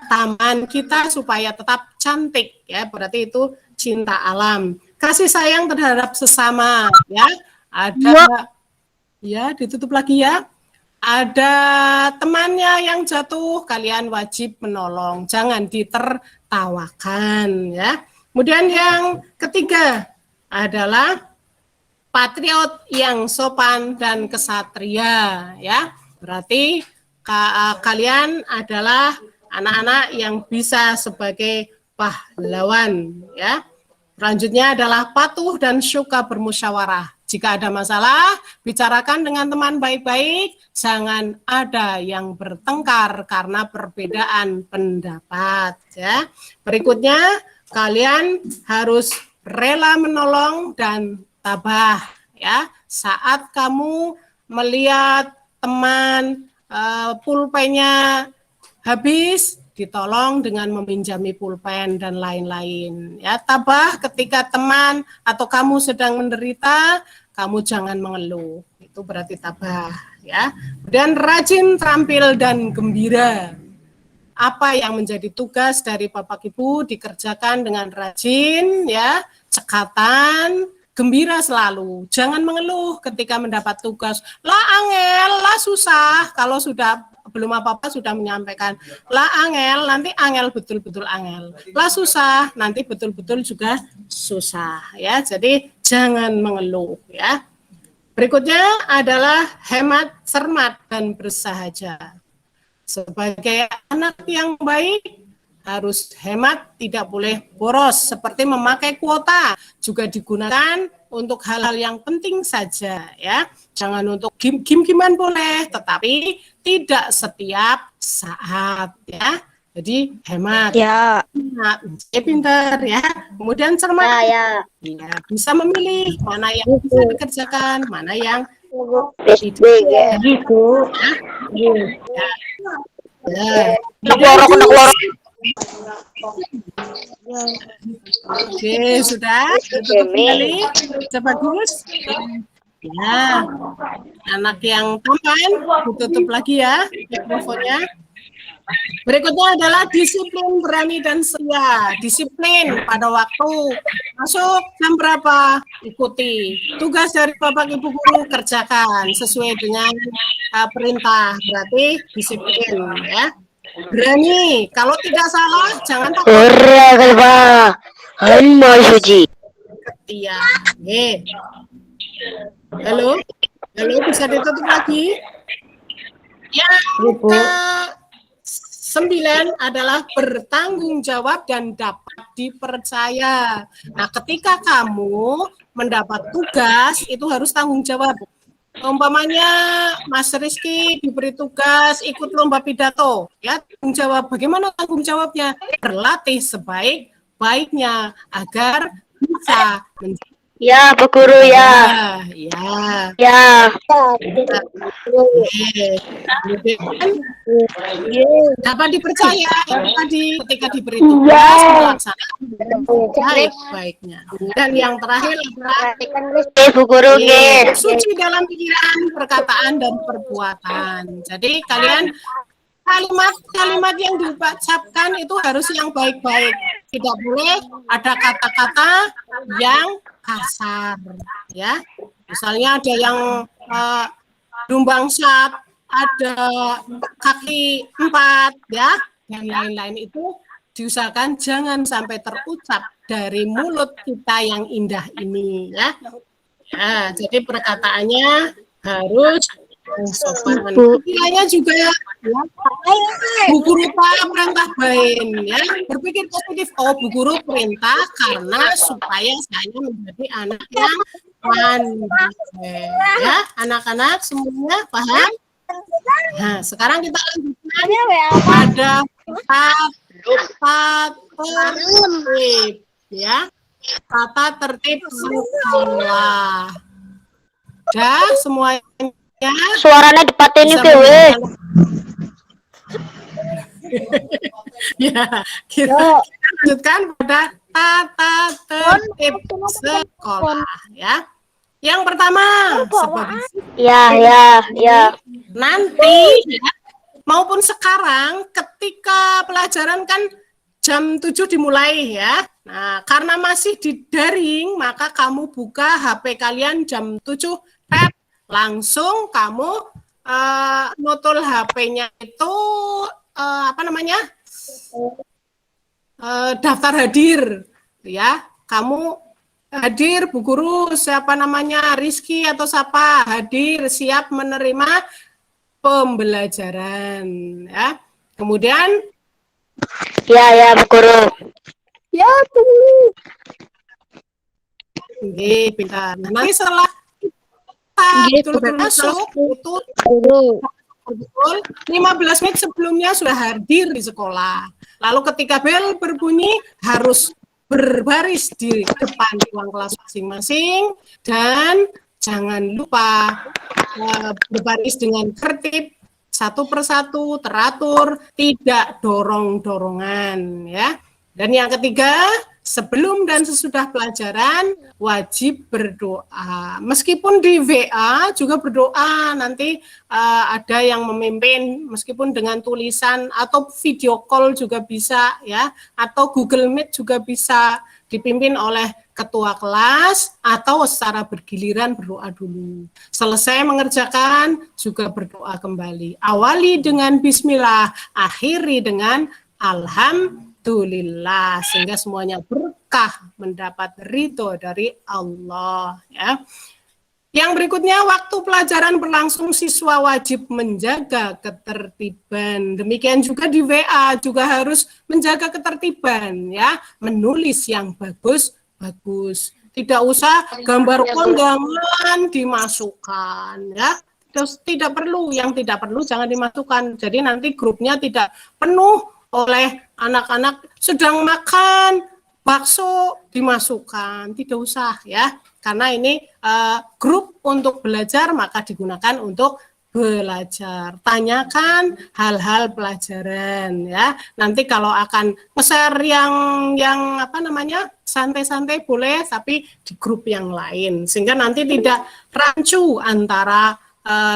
taman kita supaya tetap cantik ya, berarti itu cinta alam. Kasih sayang terhadap sesama ya. Ada ya, ditutup lagi ya. Ada temannya yang jatuh, kalian wajib menolong, jangan ditertawakan ya. Kemudian yang ketiga adalah patriot yang sopan dan kesatria ya. Berarti kalian adalah anak-anak yang bisa sebagai pahlawan ya. Selanjutnya adalah patuh dan suka bermusyawarah. Jika ada masalah, bicarakan dengan teman baik-baik, jangan ada yang bertengkar karena perbedaan pendapat ya. Berikutnya, kalian harus rela menolong dan tabah ya. Saat kamu melihat teman pulpennya habis, ditolong dengan meminjami pulpen dan lain-lain. Ya, tabah ketika teman atau kamu sedang menderita, kamu jangan mengeluh. Itu berarti tabah, ya. Dan rajin, terampil dan gembira. Apa yang menjadi tugas dari Bapak Ibu dikerjakan dengan rajin, ya, cekatan, gembira selalu. Jangan mengeluh ketika mendapat tugas. Lah angel, lah susah. Kalau sudah belum apa-apa sudah menyampaikan, lah angel, nanti angel betul-betul angel. Lah susah, nanti betul-betul juga susah ya. Jadi jangan mengeluh ya. Berikutnya adalah hemat, cermat dan bersahaja. Sebagai anak yang baik harus hemat, tidak boleh boros seperti memakai kuota, juga digunakan untuk hal-hal yang penting saja ya. Jangan untuk game-gamean boleh, tetapi tidak setiap saat ya. Jadi hemat.
Ya.
Nah, pintar ya. Kemudian cermat.
Ya.
Ya, bisa memilih mana yang bisa dikerjakan, mana yang
Ya. Gitu.
ya. Oke, sudah. Tutup kembali. Coba bagus. Ya. Anak yang tampan, ditutup lagi ya mikrofonnya. Berikutnya adalah disiplin, berani, dan setia. Disiplin pada waktu. Masuk jam berapa? Ikuti. Tugas dari Bapak Ibu Guru kerjakan sesuai dengan perintah. Berarti disiplin ya. Berani. Kalau tidak salah, jangan takut.
Ora kalba. Halo Suji.
Setia. Oke. Halo? Halo, bisa ditutup lagi? Yang ke-9 adalah bertanggung jawab dan dapat dipercaya. Nah, ketika kamu mendapat tugas, itu harus tanggung jawab. Umpamanya Mas Rizky diberi tugas ikut lomba pidato, ya tanggung jawab. Bagaimana tanggung jawabnya? Berlatih sebaik-baiknya agar bisa menjadi.
Ya, Bu Guru ya.
Ya.
Ya.
Dapat dipercaya tadi ketika diberi tugas melaksanakan baik-baiknya. Dan yang terakhir adalah
Bu Guru
suci dalam pikiran, perkataan, dan perbuatan. Jadi kalian kalimat-kalimat yang diucapkan itu harus yang baik-baik. Tidak boleh ada kata-kata yang kasar, ya. Misalnya ada yang dumbangsat, ada kaki 4, ya, dan lain-lain itu diusahakan jangan sampai terucap dari mulut kita yang indah ini, ya. Ya, jadi perkataannya harus sopan. Pikirannya juga ya, Bu Guru perintah baik ya, berpikir positif. Oh, Bu Guru perintah karena supaya saya menjadi anak yang pandai. Ya, anak-anak semuanya paham? Nah, sekarang kita lanjutkan pada tata tertib ya. Tata tertib sekolah. Dah semuanya.
Suaranya dipateni dewe.
Ya, kita lanjutkan pada tata tertib sekolah ya. Yang pertama,
Ya.
nanti ya, maupun sekarang ketika pelajaran kan jam 7 dimulai ya. Nah, karena masih di daring, maka kamu buka HP kalian jam 7, langsung kamu notol HP-nya itu daftar hadir ya. Kamu hadir, Bu Guru siapa namanya, Rizky atau siapa, hadir siap menerima pembelajaran ya. Kemudian
Ya, Bu Guru.
Ya, Bu.
Oke, pintar. Nanti setelah betul-betul masuk itu betul 15 menit sebelumnya sudah hadir di sekolah. Lalu ketika bel berbunyi harus berbaris di depan ruang kelas masing-masing dan jangan lupa berbaris dengan tertib, satu persatu, teratur, tidak dorong-dorongan ya. Dan yang ketiga, sebelum dan sesudah pelajaran wajib berdoa. Meskipun di WA juga berdoa, nanti ada yang memimpin meskipun dengan tulisan atau video call juga bisa ya, atau Google Meet juga bisa dipimpin oleh ketua kelas atau secara bergiliran berdoa dulu. Selesai mengerjakan juga berdoa kembali. Awali dengan bismillah, akhiri dengan alhamdulillah, sehingga semuanya berkah, mendapat ridho dari Allah ya. Yang berikutnya, waktu pelajaran berlangsung siswa wajib menjaga ketertiban. Demikian juga di WA juga harus menjaga ketertiban ya, menulis yang bagus. Tidak usah gambar kondangan dimasukkan ya. Terus tidak perlu, yang tidak perlu jangan dimasukkan. Jadi nanti grupnya tidak penuh oleh anak-anak sedang makan bakso dimasukkan, tidak usah ya, karena ini grup untuk belajar maka digunakan untuk belajar. Tanyakan hal-hal pelajaran ya. Nanti kalau akan nge-share yang apa namanya santai-santai boleh, tapi di grup yang lain sehingga nanti tidak rancu antara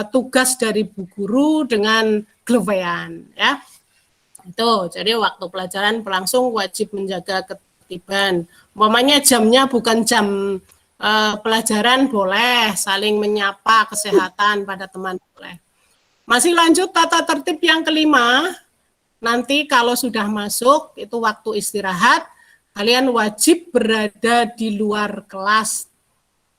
tugas dari bu guru dengan gelewean ya. Itu, jadi waktu pelajaran berlangsung wajib menjaga ketertiban. Umpamanya jamnya bukan jam pelajaran boleh, saling menyapa kesehatan pada teman boleh. Masih lanjut tata tertib yang kelima, nanti kalau sudah masuk itu waktu istirahat, kalian wajib berada di luar kelas.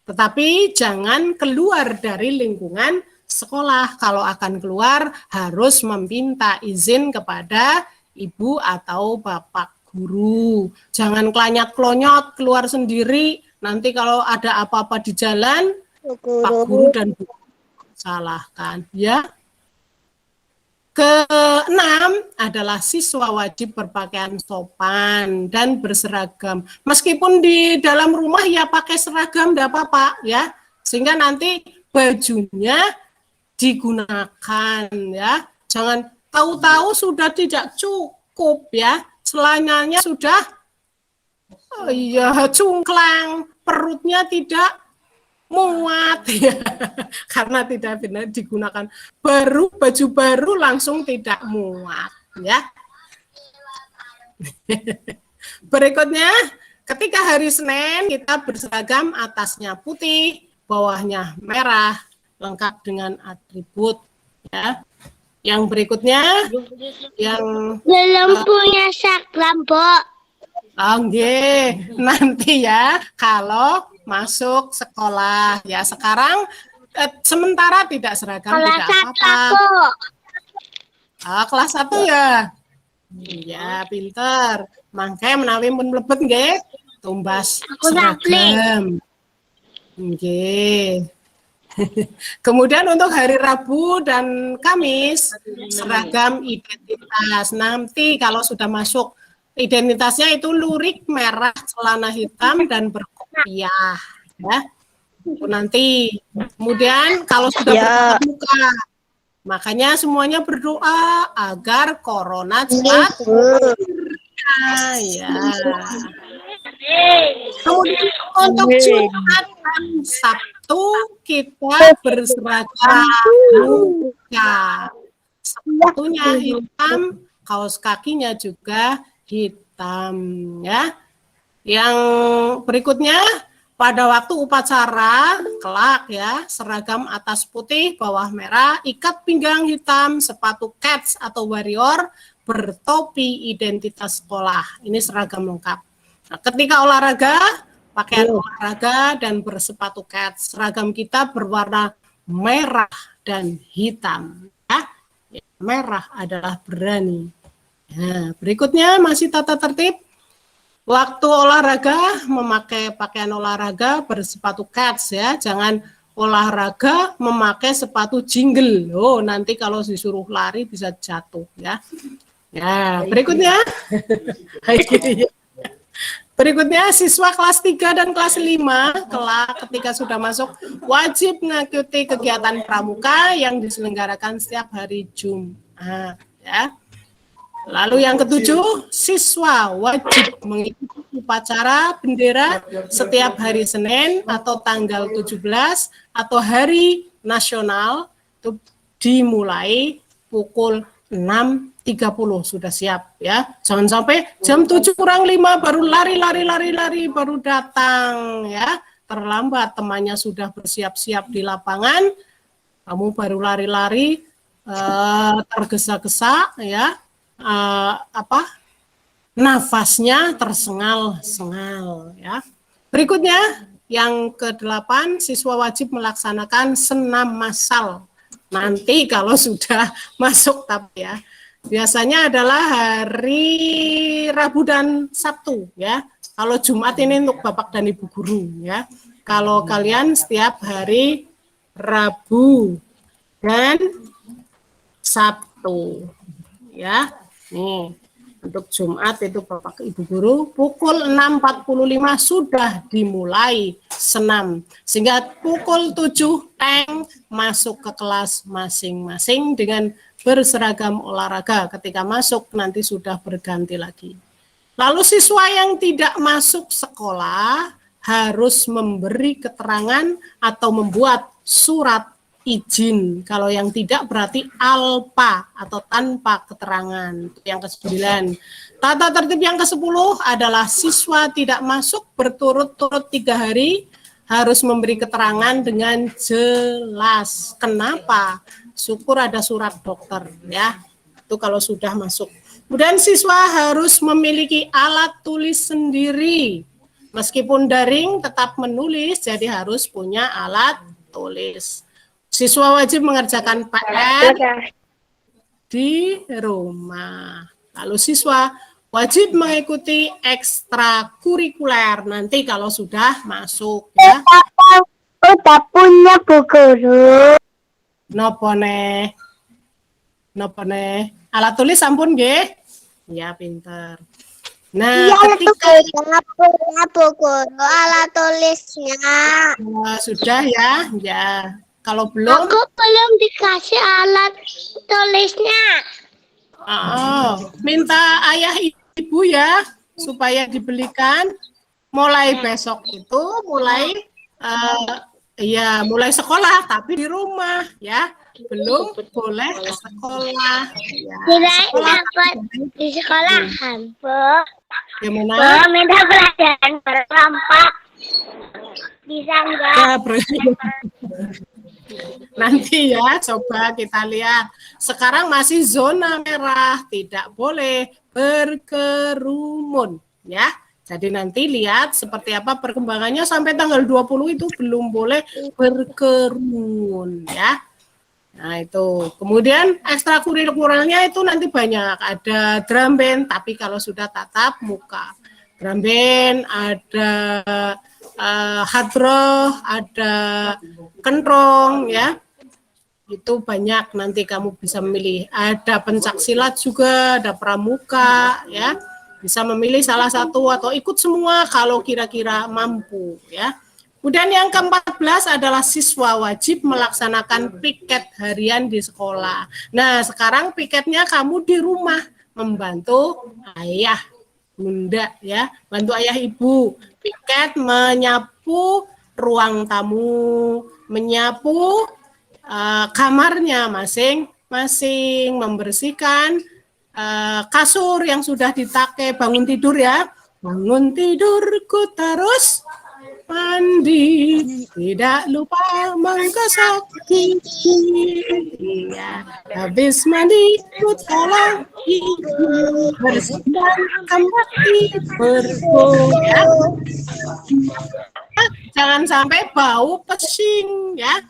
Tetapi jangan keluar dari lingkungan sekolah. Kalau akan keluar harus meminta izin kepada ibu atau bapak guru. Jangan kelanyat-kelonyot keluar sendiri. Nanti kalau ada apa-apa di jalan, pak guru dan bu salahkan. Ya. Keenam adalah siswa wajib berpakaian sopan dan berseragam. Meskipun di dalam rumah ya pakai seragam, tidak apa-apa ya. Sehingga nanti bajunya digunakan ya. Jangan tahu-tahu sudah tidak cukup ya. Celananya sudah cungklang, perutnya tidak muat ya. Karena tidak benar digunakan baju baru langsung tidak muat ya. Berikutnya, ketika hari Senin kita berseragam, atasnya putih, bawahnya merah, lengkap dengan atribut ya. Yang berikutnya yang
Belum punya saklam, Mbok.
Nanti ya kalau masuk sekolah ya. Sekarang sementara tidak seragam, tidak apa-apa. Kelas 1 ya. Iya, pinter. Mangke menawi pun mlebet nggih, tumbas seragam. Nggih. Kemudian untuk hari Rabu dan Kamis seragam identitas. Nanti kalau sudah masuk identitasnya itu lurik merah, celana hitam dan berkopiah ya. Itu nanti. Kemudian kalau sudah bertatap muka, makanya semuanya berdoa agar corona cepat ya. Kemudian untuk Jumat dan Sabtu kita berseragam muka. Sepatunya hitam, kaos kakinya juga hitam ya. Yang berikutnya pada waktu upacara kelak ya, seragam atas putih, bawah merah, ikat pinggang hitam, sepatu cats atau warrior, bertopi identitas sekolah. Ini seragam lengkap. Nah, ketika olahraga, pakaian olahraga dan bersepatu cats. Seragam kita berwarna merah dan hitam. Ya. Merah adalah berani. Nah, berikutnya masih tata tertib. Waktu olahraga memakai pakaian olahraga bersepatu cats ya. Jangan olahraga memakai sepatu jingle. Oh, nanti kalau disuruh lari bisa jatuh ya. Ya, berikutnya. Berikutnya siswa kelas 3 dan kelas 5 kelak ketika sudah masuk wajib mengikuti kegiatan pramuka yang diselenggarakan setiap hari Jumat ya. Lalu yang ketujuh, siswa wajib mengikuti upacara bendera setiap hari Senin atau tanggal 17 atau hari nasional itu dimulai pukul 6.30 sudah siap ya. Jangan sampai jam 7 kurang 5 baru lari baru datang ya. Terlambat, temannya sudah bersiap-siap di lapangan, kamu baru lari-lari tergesa-gesa ya. Nafasnya tersengal-sengal ya. Berikutnya yang ke-8, siswa wajib melaksanakan senam massal. Nanti kalau sudah masuk tapi ya. Biasanya adalah hari Rabu dan Sabtu ya. Kalau Jumat ini untuk Bapak dan Ibu guru ya. Kalau kalian setiap hari Rabu dan Sabtu ya. Nih, Untuk Jumat itu Bapak Ibu Guru pukul 6.45 sudah dimulai senam. Sehingga pukul 7 masuk ke kelas masing-masing dengan berseragam olahraga. Ketika masuk nanti sudah berganti lagi. Lalu siswa yang tidak masuk sekolah harus memberi keterangan atau membuat surat izin. Kalau yang tidak berarti alpa atau tanpa keterangan. Yang ke-9. Tata tertib yang ke-10 adalah siswa tidak masuk berturut-turut 3 hari harus memberi keterangan dengan jelas. Kenapa? Syukur ada surat dokter ya. Itu kalau sudah masuk. Kemudian siswa harus memiliki alat tulis sendiri. Meskipun daring tetap menulis, jadi harus punya alat tulis. Siswa wajib mengerjakan PR di rumah. Lalu siswa wajib mengikuti ekstrakurikuler nanti kalau sudah masuk ya.
Udah punya Bu Guru.
Nopo nih? Alat tulis sampun nggih? Ya pinter. Nah, ketika
punya Bu Guru alat tulisnya.
sudah ya, ya. Kalau belum,
Aku belum dikasih alat tulisnya.
minta ayah ibu ya supaya dibelikan. Mulai besok itu mulai mulai sekolah tapi di rumah ya. Belum boleh ke sekolah. Ya,
Kirain
sekolah
dapat di sekolahan, Bu.
gimana?
Bu, minta pelajaran berkelompok. Bisa enggak?
Ya, nanti ya coba kita lihat. Sekarang masih zona merah, tidak boleh berkerumun ya. Jadi nanti lihat seperti apa perkembangannya sampai tanggal 20 itu belum boleh berkerumun ya. Nah itu. Kemudian ekstrakurikulernya itu nanti banyak. Ada drum band tapi kalau sudah tatap muka. Drum band, ada hadroh, ada kentrong ya. Itu banyak nanti kamu bisa memilih. Ada pencak silat juga, ada pramuka ya. Bisa memilih salah satu atau ikut semua kalau kira-kira mampu ya. Kemudian yang ke-14 adalah siswa wajib melaksanakan piket harian di sekolah. Nah, sekarang piketnya kamu di rumah membantu ayah, bunda ya, bantu ayah ibu. Piket menyapu ruang tamu, menyapu kamarnya masing-masing, membersihkan kasur yang sudah dipakai, bangun tidur ya. Bangun tidurku terus mandi, tidak lupa menggosok gigi. Ya, habis mandi tolong ibu bersihkan kamar tidurku ya. Jangan sampai bau pesing ya.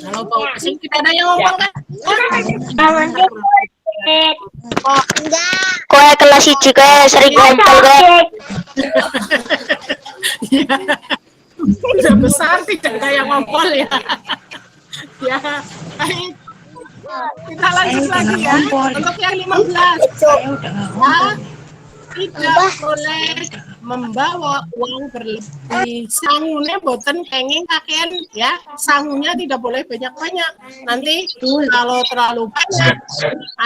Kalau bau pesing tidak ada yang ngomong kan?
Oh, enggak.
Kowe kelas 1 kowe sering ngompol kowe.
Ya, sudah besar tidak ada yang ngompol ya. Ya, baik. Kita lanjut lagi ya. Untuk yang 15. Ya, tidak boleh membawa uang berlebih. Sangunya boten pengen kakean ya. Sangunya tidak boleh banyak-banyak. Nanti kalau terlalu banyak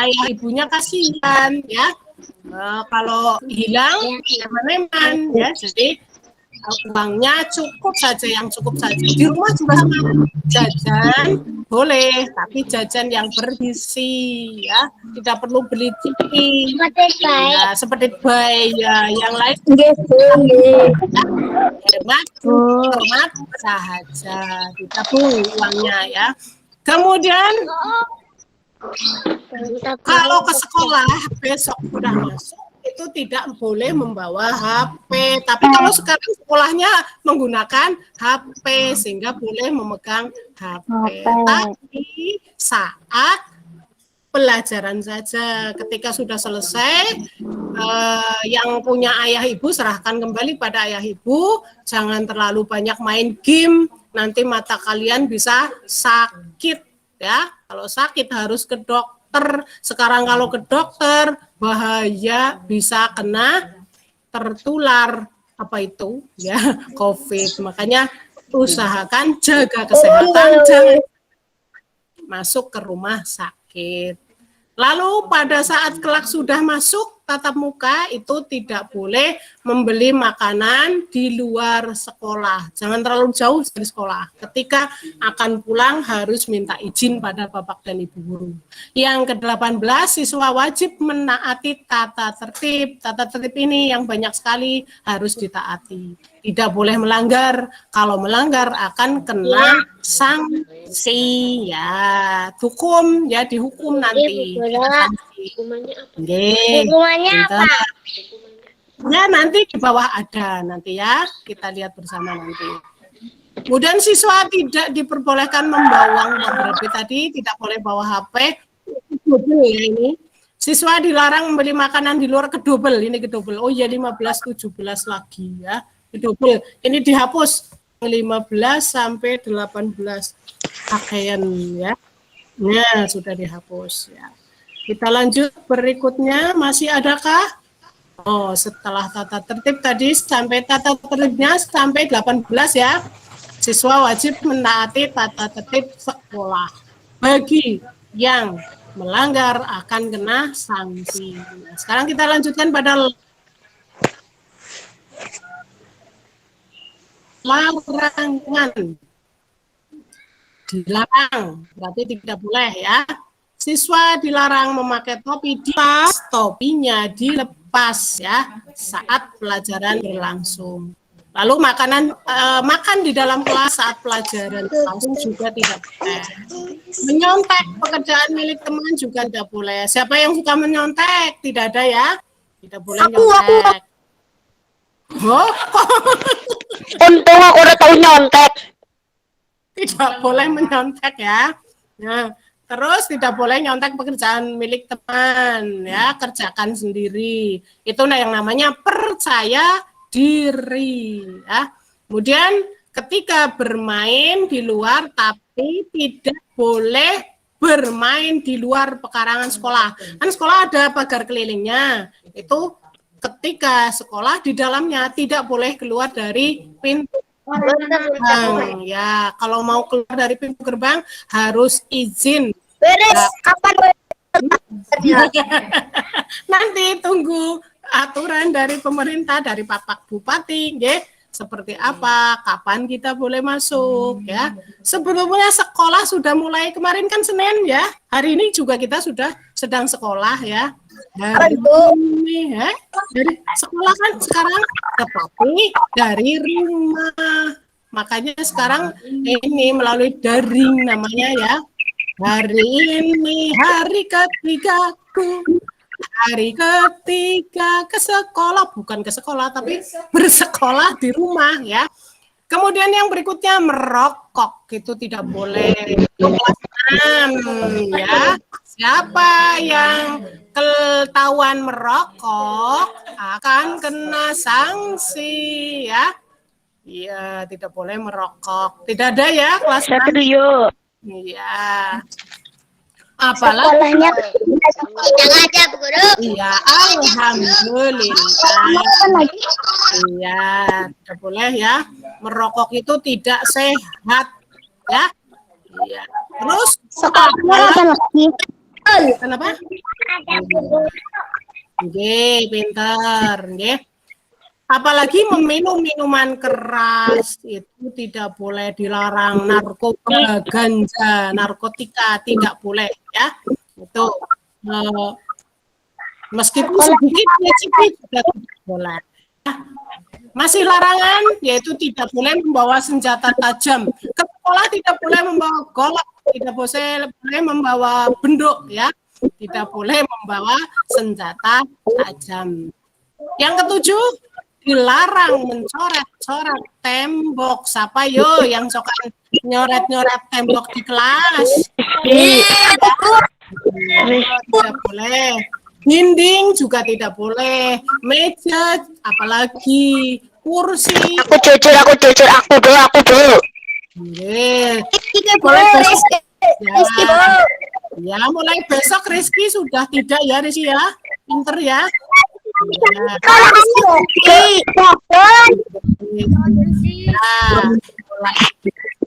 ayah ibunya kasihan ya. Kalau hilang eman-eman ya. Jadi uangnya cukup saja, yang cukup saja. Di rumah juga sama, jajan boleh, tapi jajan yang bergizi ya, tidak perlu beli ciki ya, seperti bayi ya, yang lain hemat saja, ditabung uangnya ya. Kemudian kalau ke sekolah besok sudah masuk itu tidak boleh membawa HP. Tapi kalau sekarang sekolahnya menggunakan HP sehingga boleh memegang HP. Tapi saat pelajaran saja, ketika sudah selesai yang punya ayah ibu serahkan kembali pada ayah ibu. Jangan terlalu banyak main game, nanti mata kalian bisa sakit ya. Kalau sakit harus ke dokter. Sekarang kalau ke dokter bahaya bisa kena tertular apa itu ya COVID. Makanya usahakan jaga kesehatan, jangan masuk ke rumah sakit. Lalu pada saat kelak sudah masuk tatap muka itu tidak boleh membeli makanan di luar sekolah. Jangan terlalu jauh dari sekolah. Ketika akan pulang harus minta izin pada bapak dan ibu guru. Yang ke-18, siswa wajib menaati tata tertib. Tata tertib ini yang banyak sekali harus ditaati. Tidak boleh melanggar. Kalau melanggar akan kena sanksi ya. Hukum ya, dihukum nanti.
Hukumannya apa?
Ya nanti di bawah ada nanti ya, kita lihat bersama nanti. Kemudian siswa tidak diperbolehkan membawa uang berlebih tadi, tidak boleh bawa HP. Kedobel ya ini. Siswa dilarang membeli makanan di luar kedobel, ini kedobel. Oh ya 15 17 lagi ya. Kedobel. Ini dihapus 15 sampai 18 pakaian ya. Nah, sudah dihapus ya. Kita lanjut berikutnya, masih adakah? Oh, setelah tata tertib tadi sampai tata tertibnya sampai 18 ya. Siswa wajib menaati tata tertib sekolah. Bagi yang melanggar akan kena sanksi. Nah, sekarang kita lanjutkan pada larangan. Dilarang, berarti tidak boleh ya. Siswa dilarang memakai topi di atas, topinya dilepas ya saat pelajaran berlangsung. Lalu makan di dalam kelas saat pelajaran berlangsung juga tidak boleh. Menyontek pekerjaan milik teman juga tidak boleh. Siapa yang suka menyontek? Tidak ada ya. Tidak boleh nyontek. Oh,
Untung aku udah tahu nyontek.
tidak boleh menyontek ya. Nah, terus tidak boleh nyontek pekerjaan milik teman ya, kerjakan sendiri. Itu yang namanya percaya diri ya. Kemudian ketika bermain di luar tapi tidak boleh bermain di luar pekarangan sekolah. Kan sekolah ada pagar kelilingnya. Itu ketika sekolah di dalamnya tidak boleh keluar dari pintu gerbang. Ya, kalau mau keluar dari pintu gerbang harus izin.
Beres, kapan?
Nanti tunggu aturan dari pemerintah, dari Pak Bupati, ya. Seperti apa, kapan kita boleh masuk, ya. Sebelumnya sekolah sudah mulai kemarin kan Senin, ya. Hari ini juga kita sudah sedang sekolah, ya. Dari sekolah kan sekarang, tetapi dari rumah. Makanya sekarang ini melalui daring namanya ya. Hari ini hari ketigaku. Hari ketiga ke sekolah, bukan ke sekolah tapi bersekolah di rumah ya. Kemudian yang berikutnya merokok itu tidak boleh. Kelas 6 ya. Siapa yang ketahuan merokok akan kena sanksi ya. Iya, tidak boleh merokok. Tidak ada ya kelas 6. Iya. Apalagi
Jangan aja, Bu Guru.
iya, alhamdulillah. Iya, tidak boleh ya. Merokok itu tidak sehat ya. Iya. Terus kenapa? Nggih, pinter, nggih. Apalagi meminum minuman keras itu tidak boleh, dilarang. Narkoba, ganja, narkotika tidak boleh ya. Itu meskipun sedikit cicip juga tidak boleh. Masih larangan yaitu tidak boleh membawa senjata tajam. Ke sekolah tidak boleh membawa golok, tidak boleh membawa benduk ya. Tidak boleh membawa senjata tajam. Yang ketujuh, dilarang mencoret-coret tembok. Siapa yo yang suka nyoret-nyoret tembok di kelas? Tidak boleh. Dinding juga tidak boleh. Meja, apalagi kursi.
Aku jujur, aku dulu.
Tidak boleh besok. Ya, mulai besok Rizky sudah tidak ya Rizky ya. pinter ya.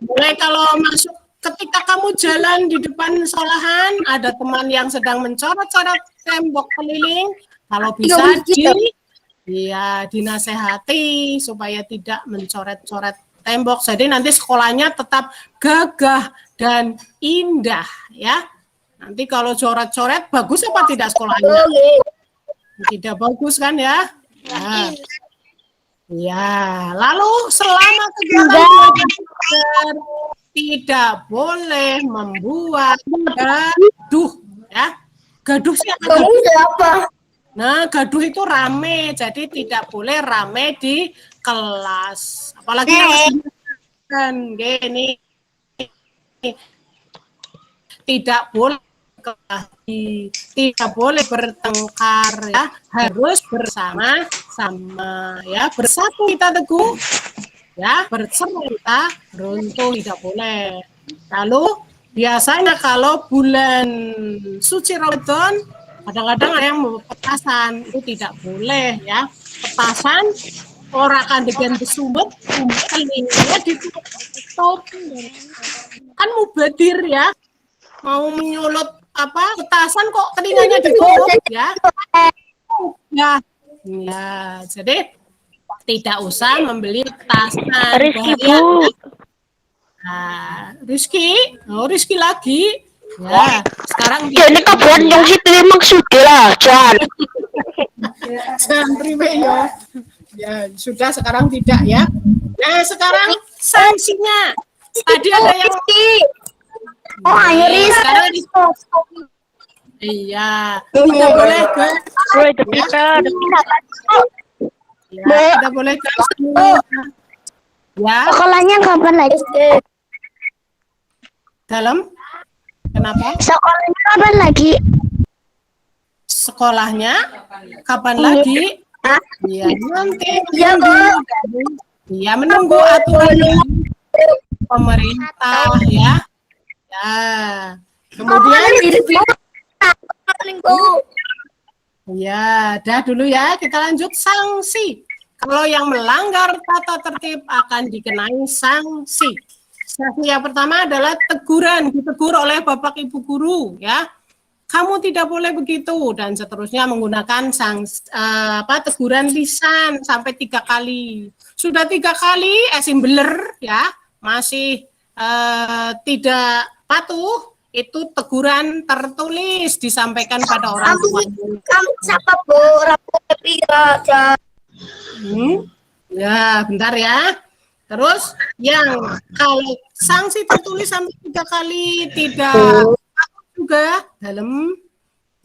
Mulai kalau masuk ketika kamu jalan di depan sekolahan, ada teman yang sedang mencoret-coret tembok keliling, kalau bisa dinasehati supaya tidak mencoret-coret tembok. Jadi nanti sekolahnya tetap gagah dan indah ya. Nanti kalau coret-coret bagus apa tidak sekolahnya? Tidak bagus kan ya? Nah. Ya, lalu selama kegiatan belajar tidak boleh membuat gaduh ya. Gaduh siapa? Nah, gaduh itu rame, jadi tidak boleh rame di kelas. Apalagi yang gini, tidak boleh tidak boleh bertengkar ya, harus bersama-sama ya, bersatu kita teguh ya, bersama kita runtuh, tidak boleh. Lalu biasanya kalau bulan suci Ramadan kadang-kadang ada yang mau petasan, itu tidak boleh ya. Petasan orang akan dengan besumet, telinganya ditutup, kan mubadir ya, mau menyulut petasan kok telinganya ditutup ya. Ya, jadi tidak usah membeli petasan.
Rizky, Bu.
Nah, Rizky lagi. Ya, sekarang
ini kapan yang situ maksudnya lah, jangan
ya. Ya, sudah sekarang tidak ya. Nah, sekarang sanksinya. Tadi ada yang sekarang iya, tidak boleh guys. Ya, tidak boleh guys. Ya.
Sekolahnya kapan lagi?
Dalam? Kenapa?
Sekolahnya kapan lagi?
Sekolahnya kapan lagi? Ya, nanti. Ya, menunggu aturan pemerintah ya. Ya. Kemudian ya, dah dulu ya, kita lanjut sanksi. Kalau yang melanggar tata tertib akan dikenai sanksi. Sanksi yang pertama adalah teguran, ditegur oleh Bapak Ibu guru ya. Kamu tidak boleh begitu dan seterusnya menggunakan teguran lisan sampai 3 kali. Sudah 3 kali simbeler ya, masih tidak patuh, itu teguran tertulis disampaikan pada orang tua.
Kamu siapa, Bu?
Ya, bentar ya. Terus yang kalau sanksi tertulis sampai 3 kali tidak patuh juga dalam,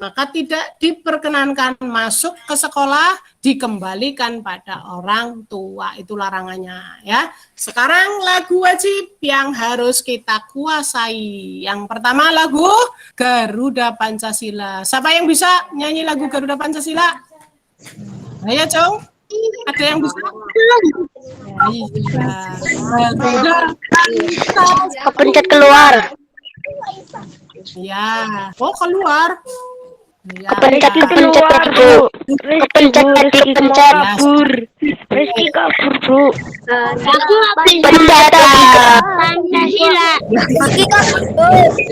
maka tidak diperkenankan masuk ke sekolah, dikembalikan pada orang tua. Itu larangannya ya. Sekarang lagu wajib yang harus kita kuasai. Yang pertama lagu Garuda Pancasila. Siapa yang bisa nyanyi lagu Garuda Pancasila? Ayo, Cong. Ada yang bisa? Iya. Garuda Pancasila.
kepencet keluar.
Ya. Oh, keluar. Ya,
Kepencet Bu. Rizky kabur. Rizky kabur, Bu.
Aku
Pencet
Pancasila.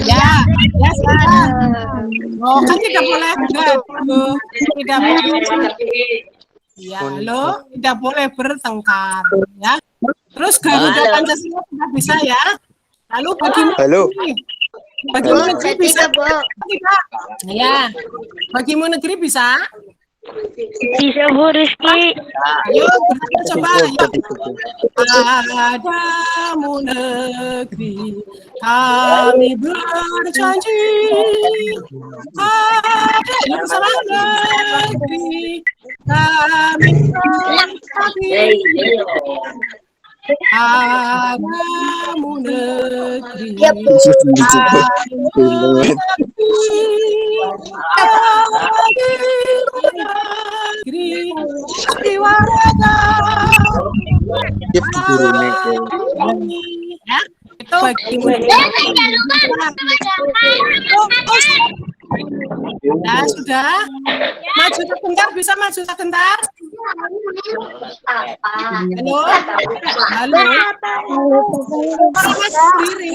Ya, oh kan tidak boleh tidak boleh. Ya, lo tidak boleh bertengkar ya. Terus Garuda Pancasila tidak bisa ya. Lalu bagaimana negeri bisa? Tidak. Ya, bagaimana negeri bisa?
Bisa, Bu Rizky.
Ayo, coba. Padamu negeri kami berjanji, pada negeri kami berbakti. Padamu negeri kami negeri istiwaraga. Ya, itu bagi Nah, sudah. Maju sebentar, bisa maju sebentar. Halo. Halo. Masih sendiri.